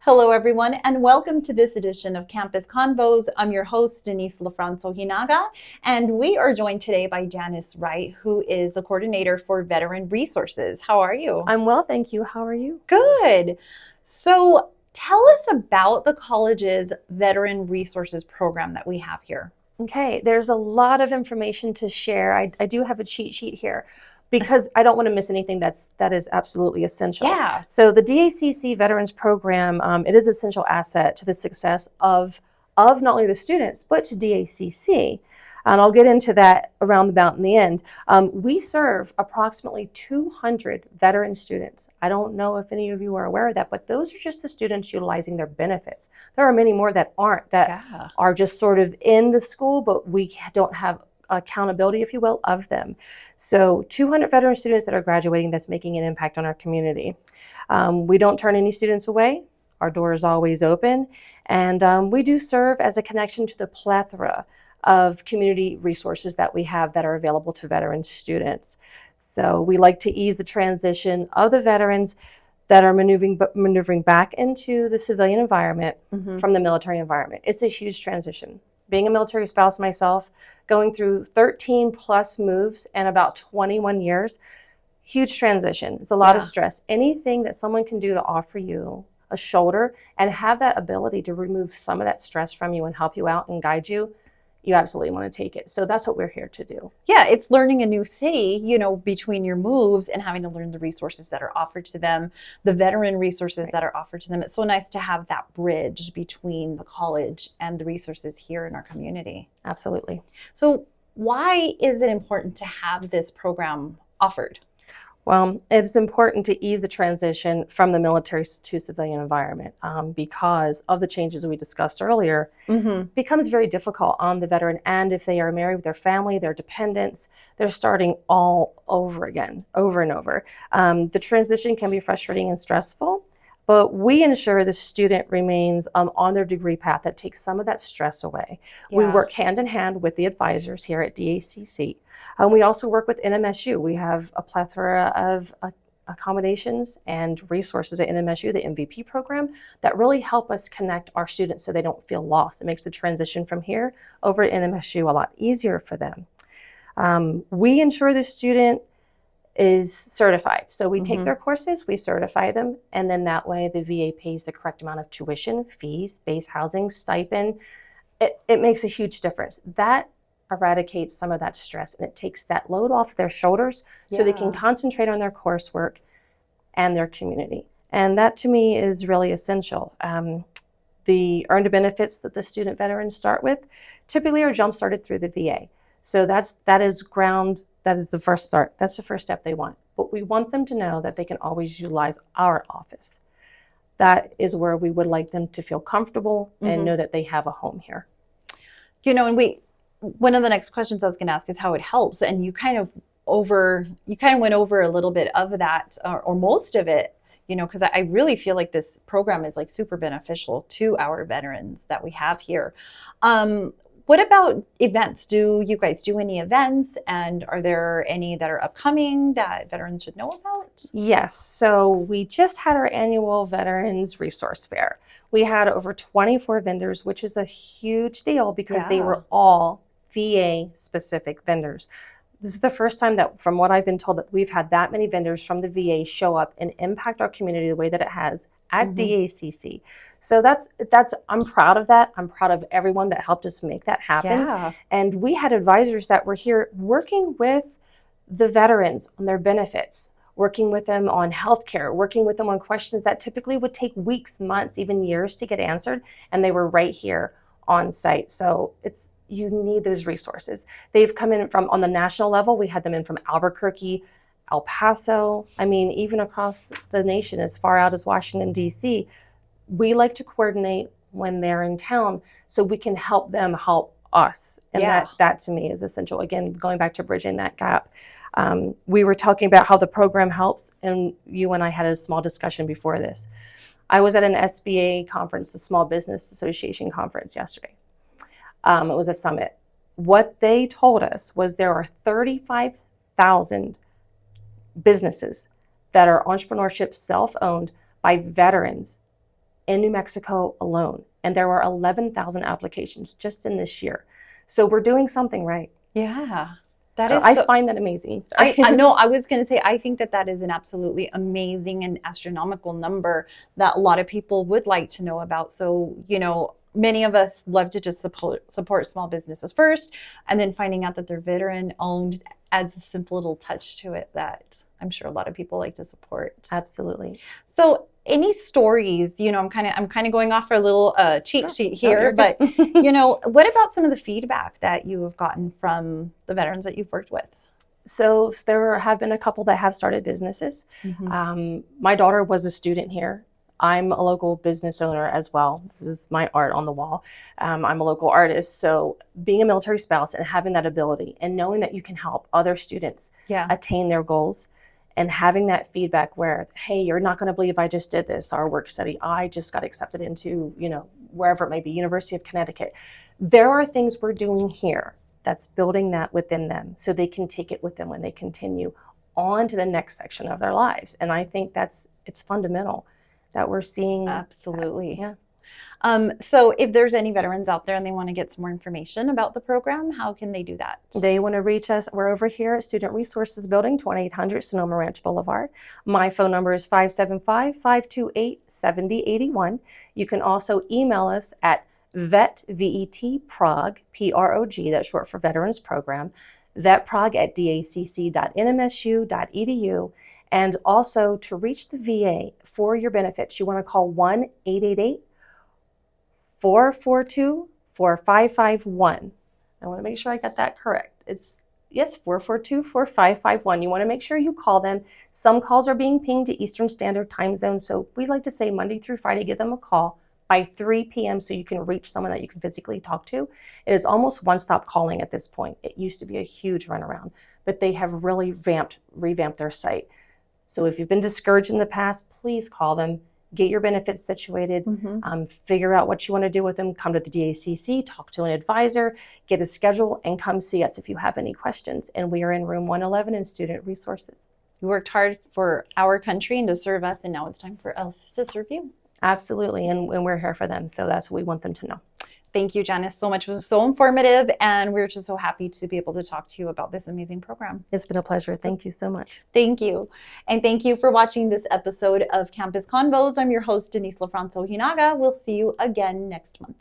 Hello, everyone, and welcome to this edition of Campus Convos. I'm your host, Denise Hinaga, and we are joined today by Janice Wright, who is the coordinator for Veteran Resources. How are you? I'm well, thank you. How are you? Good. So tell us about the college's Veteran Resources program that we have here. Okay, there's a lot of information to share. I do have a cheat sheet here, because I don't want to miss anything that is absolutely essential. Yeah. So the DACC Veterans Program, it is an essential asset to the success of not only the students, but to DACC. And I'll get into that around about in the end. We serve approximately 200 veteran students. I don't know if any of you are aware of that, but those are just the students utilizing their benefits. There are many more that aren't, that are just sort of in the school, but we don't have accountability, if you will, of them. So 200 veteran students that are graduating that's making an impact on our community. We don't turn any students away. Our door is always open. And we do serve as a connection to the plethora of community resources that we have that are available to veteran students. So we like to ease the transition of the veterans that are maneuvering back into the civilian environment from the military environment. It's a huge transition. Being a military spouse myself, going through 13 plus moves and about 21 years, huge transition. It's a lot of stress. Anything that someone can do to offer you a shoulder and have that ability to remove some of that stress from you and help you out and guide you, you absolutely want to take it. So that's what we're here to do. Yeah, it's learning a new city, between your moves and having to learn the resources that are offered to them, the veteran resources that are offered to them. It's so nice to have that bridge between the college and the resources here in our community. Absolutely. So why is it important to have this program offered? Well, it's important to ease the transition from the military to civilian environment because of the changes we discussed earlier. Becomes very difficult on the veteran, and if they are married with their family, their dependents, they're starting all over again, over and over. The transition can be frustrating and stressful, but we ensure the student remains on their degree path. That takes some of that stress away. We work hand in hand with the advisors here at DACC. We also work with NMSU. We have a plethora of accommodations and resources at NMSU, the MVP program, that really help us connect our students so they don't feel lost. It makes the transition from here over to NMSU a lot easier for them. We ensure the student is certified. So we take their courses, we certify them, and then that way the VA pays the correct amount of tuition, fees, base housing, stipend. It makes a huge difference. That eradicates some of that stress, and it takes that load off their shoulders so they can concentrate on their coursework and their community. And that to me is really essential. The earned benefits that the student veterans start with typically are jump started through the VA. So that is the first start. That's the first step they want. But we want them to know that they can always utilize our office. That is where we would like them to feel comfortable and know that they have a home here. And one of the next questions I was going to ask is how it helps. And you kind of went over a little bit of that, or most of it, because I really feel like this program is like super beneficial to our veterans that we have here. What about events? Do you guys do any events? And are there any that are upcoming that veterans should know about? Yes. So we just had our annual Veterans Resource Fair. We had over 24 vendors, which is a huge deal because they were all VA specific vendors. This is the first time that, from what I've been told, that we've had that many vendors from the VA show up and impact our community the way that it has at DACC. So I'm proud of that. I'm proud of everyone that helped us make that happen. And we had advisors that were here working with the veterans on their benefits, working with them on healthcare, working with them on questions that typically would take weeks, months, even years to get answered. And they were right here on site. So you need those resources. They've come in from, on the national level, we had them in from Albuquerque, El Paso, even across the nation, as far out as Washington, D.C. We like to coordinate when they're in town so we can help them help us. And that to me is essential. Again, going back to bridging that gap. We were talking about how the program helps, and you and I had a small discussion before this. I was at an SBA conference, the Small Business Association conference yesterday. It was a summit. What they told us was there are 35,000 businesses that are entrepreneurship self-owned by veterans in New Mexico alone. And there were 11,000 applications just in this year. So we're doing something right. Yeah. That So is I find that amazing. I know, I was going to say, I think that that is an absolutely amazing and astronomical number that a lot of people would like to know about. So, you know, many of us love to just support small businesses first, and then finding out that they're veteran owned adds a simple little touch to it that I'm sure a lot of people like to support. Absolutely. So any stories, you know, I'm kind of going off for a little cheat sheet here, No, but you know, what about some of the feedback that you have gotten from the veterans that you've worked with? So there have been a couple that have started businesses. My daughter was a student here. I'm a local business owner as well. This is my art on the wall. I'm a local artist. So being a military spouse and having that ability and knowing that you can help other students attain their goals, and having that feedback where, hey, you're not going to believe I just did this, our work study, I just got accepted into, you know, wherever it may be, University of Connecticut. There are things we're doing here that's building that within them so they can take it with them when they continue on to the next section of their lives. And I think it's fundamental that we're seeing. Absolutely. Yeah. So if there's any veterans out there and they want to get some more information about the program, how can they do that? They want to reach us. We're over here at Student Resources Building, 2800 Sonoma Ranch Boulevard. My phone number is 575-528-7081. You can also email us at VET PROG, that's short for Veterans Program, vetprog@dacc.nmsu.edu. And also to reach the VA for your benefits, you want to call 1-888-442-4551. I want to make sure I got that correct. It's, yes, 442-4551. You want to make sure you call them. Some calls are being pinged to Eastern Standard Time Zone, so we like to say Monday through Friday, give them a call by 3 p.m. so you can reach someone that you can physically talk to. It is almost one-stop calling at this point. It used to be a huge runaround, but they have really revamped their site. So if you've been discouraged in the past, please call them, get your benefits situated, figure out what you want to do with them, come to the DACC, talk to an advisor, get a schedule, and come see us if you have any questions. And we are in room 111 in Student Resources. You worked hard for our country and to serve us, and now it's time for us to serve you. Absolutely, and we're here for them, so that's what we want them to know. Thank you, Janice, so much. It was so informative, and we're just so happy to be able to talk to you about this amazing program. It's been a pleasure. Thank you so much. Thank you. And thank you for watching this episode of Campus Convos. I'm your host, Denise LaFranco Hinaga. We'll see you again next month.